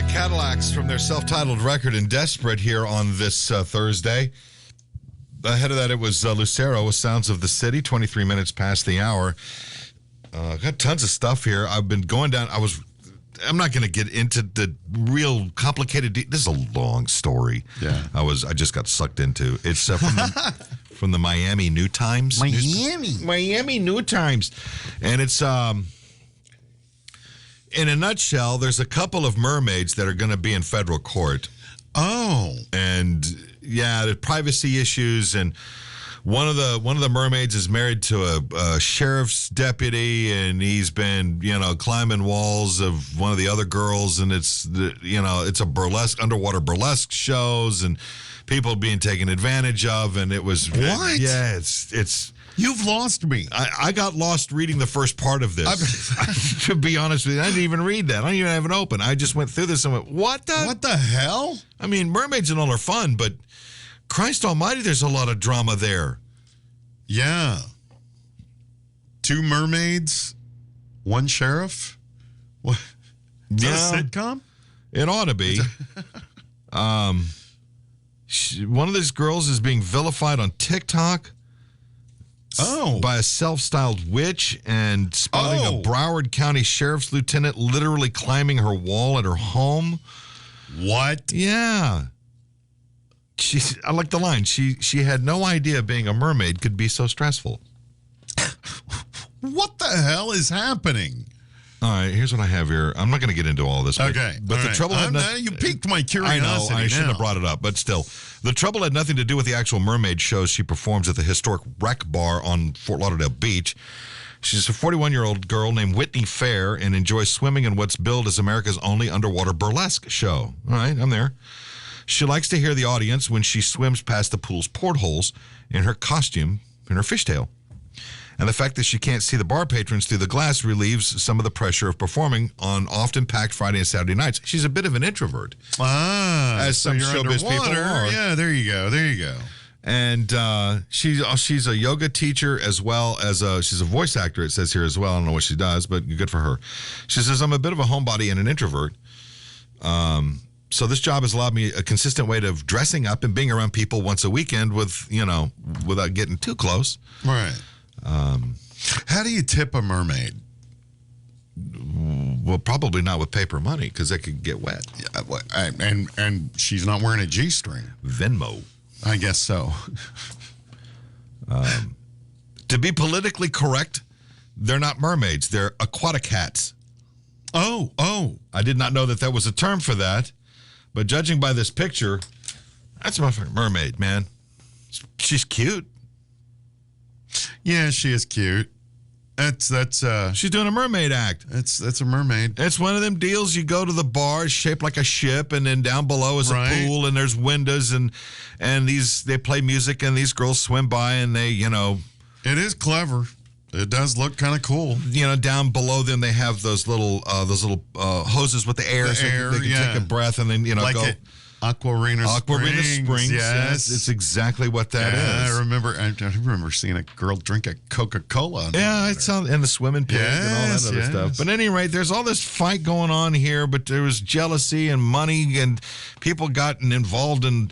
Black Cadillacs from their self-titled record and Desperate here on this Thursday. Ahead of that, it was Lucero with Sounds of the City, 23 minutes past the hour. Got tons of stuff here. I've been going down. I'm not going to get into the real complicated. This is a long story. Yeah. I just got sucked into. It's from the Miami New Times. Miami New Times. And it's, in a nutshell, there's a couple of mermaids that are going to be in federal court. Oh. And yeah, the privacy issues, and one of the mermaids is married to a sheriff's deputy, and he's been, climbing walls of one of the other girls, and it's a underwater burlesque shows, and people being taken advantage of, and it was what? Yeah, it's. You've lost me. I got lost reading the first part of this. To be honest with you, I didn't even read that. I don't even have it open. I just went through this and went, what the hell? I mean, mermaids and all are fun, but Christ almighty, there's a lot of drama there. Yeah. 2 mermaids, 1 sheriff? What? Is that a sitcom? It ought to be. One of these girls is being vilified on TikTok. By a self-styled witch, and spotting a Broward County Sheriff's lieutenant literally climbing her wall at her home. What? Yeah. I like the line. She had no idea being a mermaid could be so stressful. What the hell is happening? All right, here's what I have here. I'm not going to get into all this. Okay. But the trouble had you piqued my curiosity. I know. I shouldn't have brought it up, but still. The trouble had nothing to do with the actual mermaid shows she performs at the historic Wreck Bar on Fort Lauderdale Beach. She's a 41-year-old girl named Whitney Fair and enjoys swimming in what's billed as America's only underwater burlesque show. All right, I'm there. She likes to hear the audience when she swims past the pool's portholes in her costume and her fishtail. And the fact that she can't see the bar patrons through the glass relieves some of the pressure of performing on often packed Friday and Saturday nights. She's a bit of an introvert. As some showbiz people are. Yeah, there you go. And she's a yoga teacher as well as she's a voice actor, it says here as well. I don't know what she does, but good for her. She says, I'm a bit of a homebody and an introvert. So this job has allowed me a consistent way of dressing up and being around people once a weekend without getting too close. Right. How do you tip a mermaid? Well, probably not with paper money because they could get wet. Yeah, and she's not wearing a G-string. Venmo. I guess so. To be politically correct, they're not mermaids. They're aquatic cats. Oh. I did not know that was a term for that. But judging by this picture, that's a mermaid, man. She's cute. Yeah, she is cute. That's she's doing a mermaid act. That's a mermaid. It's one of them deals. You go to the bar, it's shaped like a ship, and then down below is a pool, and there's windows, and they play music, and these girls swim by, and they, It is clever. It does look kind of cool. Down below them they have those little hoses with the air, so they can take a breath, and then like go. Aquarina Springs. Yes, it's exactly what that is. I remember seeing a girl drink a Coca-Cola. Yeah, it sounds and the swimming pig and all that other stuff. But at any rate, there's all this fight going on here, but there was jealousy and money, and people gotten involved in.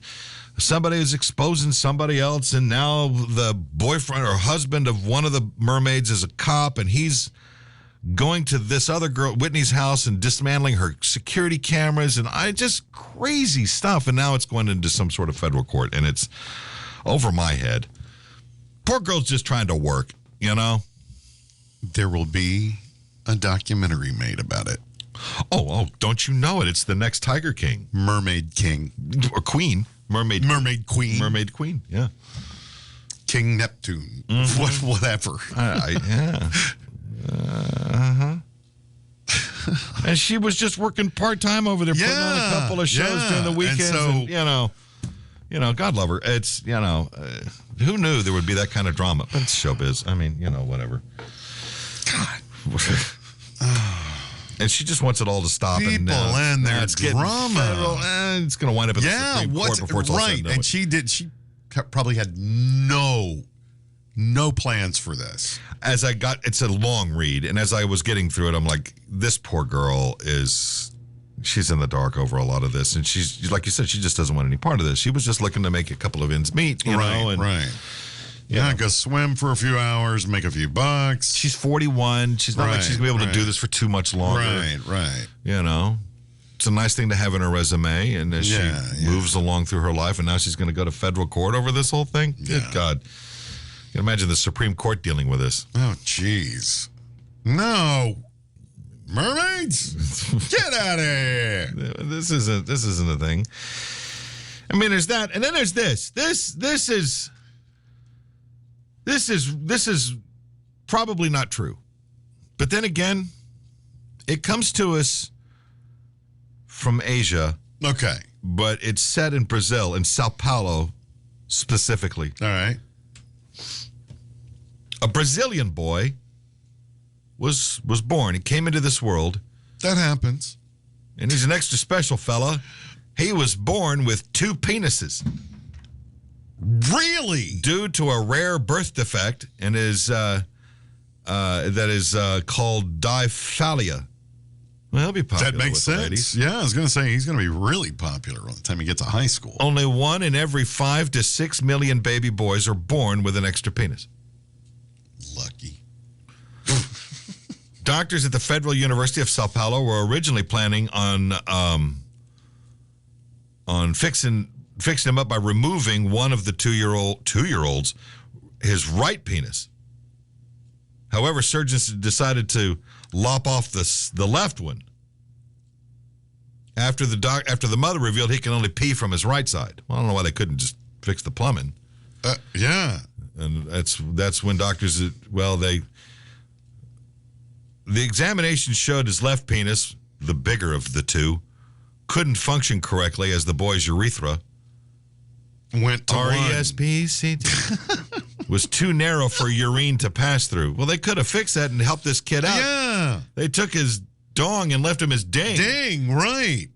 Somebody was exposing somebody else, and now the boyfriend or husband of one of the mermaids is a cop, and he's going to this other girl, Whitney's house, and dismantling her security cameras, and just crazy stuff. And now it's going into some sort of federal court, and it's over my head. Poor girl's just trying to work, There will be a documentary made about it. Oh, don't you know it? It's the next Tiger King. Mermaid King. Or Queen. Mermaid Queen. Mermaid Queen, yeah. King Neptune. Mm-hmm. Whatever. Yeah. And she was just working part-time over there, putting on a couple of shows during the weekends. And God love her. It's, who knew there would be that kind of drama? But it's showbiz. I mean, whatever. God. And she just wants it all to stop. People and their it's drama. Federal, it's going to wind up in the Supreme Court before it's all said and done. And she probably had no plans for this. It's a long read, and as I was getting through it, I'm like, this poor girl she's in the dark over a lot of this. And she's, like you said, she just doesn't want any part of this. She was just looking to make a couple of ends meet, you know. And, right. Yeah, go swim for a few hours, make a few bucks. She's 41. She's not like she's going to be able to do this for too much longer. Right. You know, it's a nice thing to have in her resume. And as she moves along through her life, and now she's going to go to federal court over this whole thing. Good God. You can imagine the Supreme Court dealing with this. Oh, jeez. No. Mermaids? Get out of here. This isn't a thing. I mean, there's that. And then there's this. This is probably not true. But then again, it comes to us from Asia. Okay. But it's set in Brazil, in Sao Paulo specifically. All right. A Brazilian boy was born. He came into this world. That happens. And he's an extra special fella. He was born with 2 penises. Really? Due to a rare birth defect, and that is called diphallia. Well, he'll be popular. That makes with sense. Ladies. Yeah, I was going to say he's going to be really popular by the time he gets to high school. Only 1 in every 5 to 6 million baby boys are born with an extra penis. Lucky. Doctors at the Federal University of Sao Paulo were originally planning on fixing him up by removing one of the two-year-olds, his right penis. However, surgeons decided to lop off the left one after the mother revealed he can only pee from his right side. Well, I don't know why they couldn't just fix the plumbing. Yeah, and that's when doctors the examination showed his left penis, the bigger of the two, couldn't function correctly as the boy's urethra. Went to R-E-S-P-C-T. Was too narrow for urine to pass through. Well, they could have fixed that and helped this kid out. Yeah. They took his dong and left him his ding. Ding, right.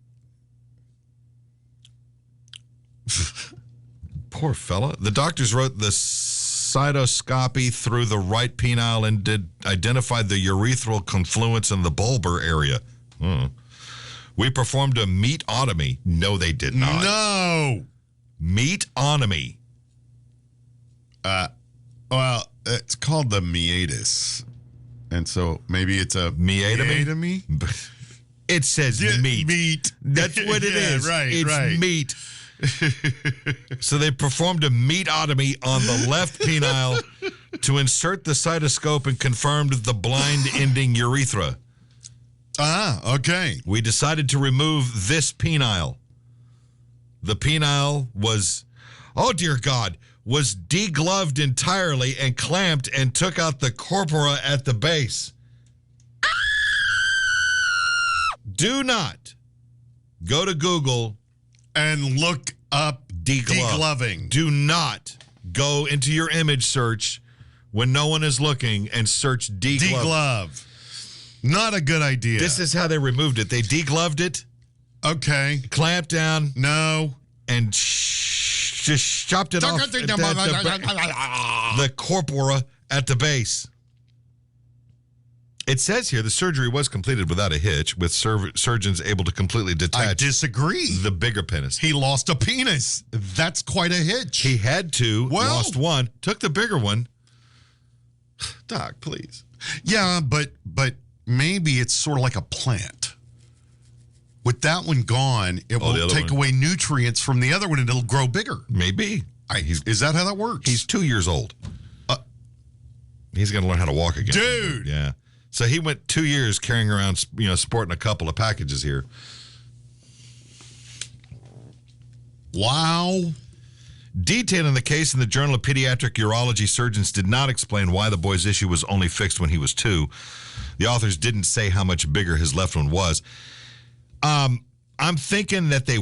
Poor fella. The doctors wrote the cystoscopy through the right penile and identified the urethral confluence in the bulbar area. We performed a meatotomy. No, they did not. No. Meatotomy. Well, it's called the meatus. And so maybe it's a meatomy? It says meat. Meat. That's what it is. Right, it's meat. So they performed a meatotomy on the left penile to insert the cystoscope and confirmed the blind-ending urethra. Ah, okay. We decided to remove this penile. The penile was, oh dear God, was degloved entirely and clamped and took out the corpora at the base. Do not go to Google and look up degloving. Do not go into your image search when no one is looking and search deglove. Deglove. Not a good idea. This is how they removed it. They degloved it. Okay. Clamped down. No. And just chopped it off the corpora at the base. It says here the surgery was completed without a hitch, with surgeons able to completely detach. I disagree. The bigger penis. He lost a penis. That's quite a hitch. He had to. Lost one. Took the bigger one. Doc, please. Yeah, but maybe it's sort of like a plant. With that one gone, it will take away nutrients from the other one and it'll grow bigger. Maybe. Is that how that works? He's 2 years old. He's going to learn how to walk again. Dude. Yeah. So he went 2 years carrying around, sporting a couple of packages here. Wow. Detailing the case in the Journal of Pediatric Urology, surgeons did not explain why the boy's issue was only fixed when he was 2. The authors didn't say how much bigger his left one was. I'm thinking that they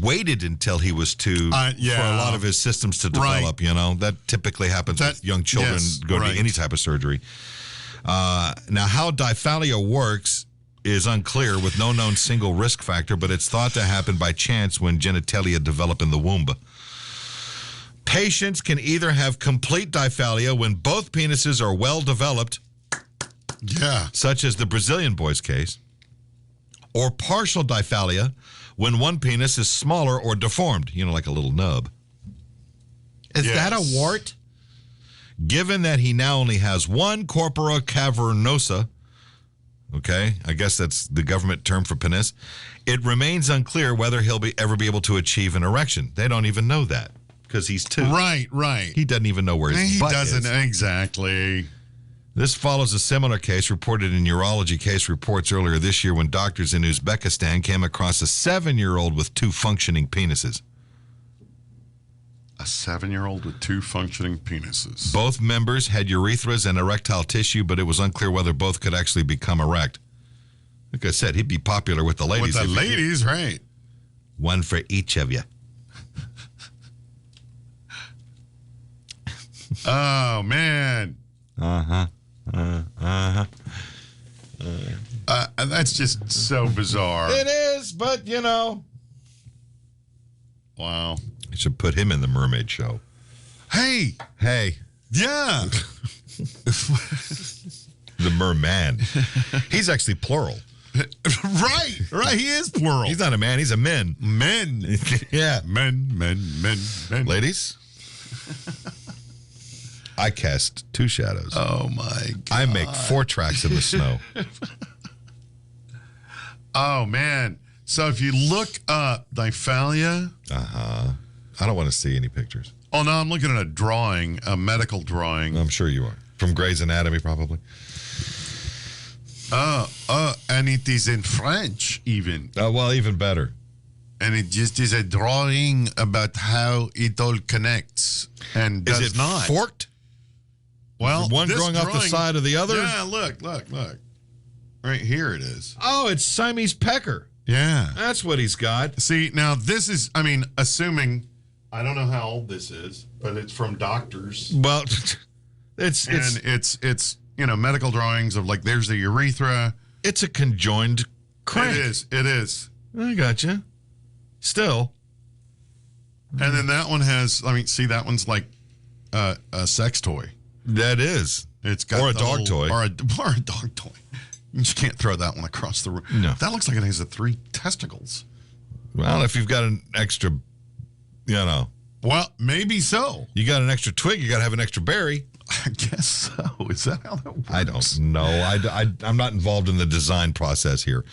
waited until he was 2 for a lot of his systems to develop. Right. That typically happens with young children going to any type of surgery. Now, how diphallia works is unclear, with no known single risk factor, but it's thought to happen by chance when genitalia develop in the womb. Patients can either have complete diphallia when both penises are well developed, such as the Brazilian boy's case, or partial diphallia, when one penis is smaller or deformed, like a little nub. Is that a wart? Given that he now only has one corpora cavernosa, okay, I guess that's the government term for penis, it remains unclear whether he'll ever be able to achieve an erection. They don't even know that because he's 2. Right. He doesn't even know where his butt is. He doesn't, exactly. This follows a similar case reported in Urology Case Reports earlier this year when doctors in Uzbekistan came across a 7-year-old with 2 functioning penises. A 7-year-old with 2 functioning penises. Both members had urethras and erectile tissue, but it was unclear whether both could actually become erect. Like I said, he'd be popular with the ladies. With the ladies, right. One for each of you. Oh, man. That's just so bizarre. It is, but Wow. I should put him in the mermaid show. Hey. Yeah. The merman. He's actually plural. Right. He is plural. He's not a man, he's a men. Men. Yeah. Men. Ladies? I cast 2 shadows. Oh, my God. I make 4 tracks in the snow. Oh, man. So if you look up diphallia. I don't want to see any pictures. Oh, no, I'm looking at a drawing, a medical drawing. I'm sure you are. From Grey's Anatomy, probably. And it is in French, even. Well, even better. And it just is a drawing about how it all connects and does is it not. Forked? Well, one growing off the side of the other? Yeah, look. Right here it is. Oh, it's Siamese pecker. Yeah. That's what he's got. See, now this is, assuming, I don't know how old this is, but it's from doctors. Well, it's medical drawings of there's the urethra. It's a conjoined crank. It is. I gotcha. Still. And then that one has, see, that one's like a sex toy. That is. It's got or a dog toy. Or a dog toy. You just can't throw that one across the room. No. That looks like it has 3 testicles. Well, if you've got an extra, Well, maybe so. You got an extra twig, you got to have an extra berry. I guess so. Is that how that works? I don't know. I'm not involved in the design process here.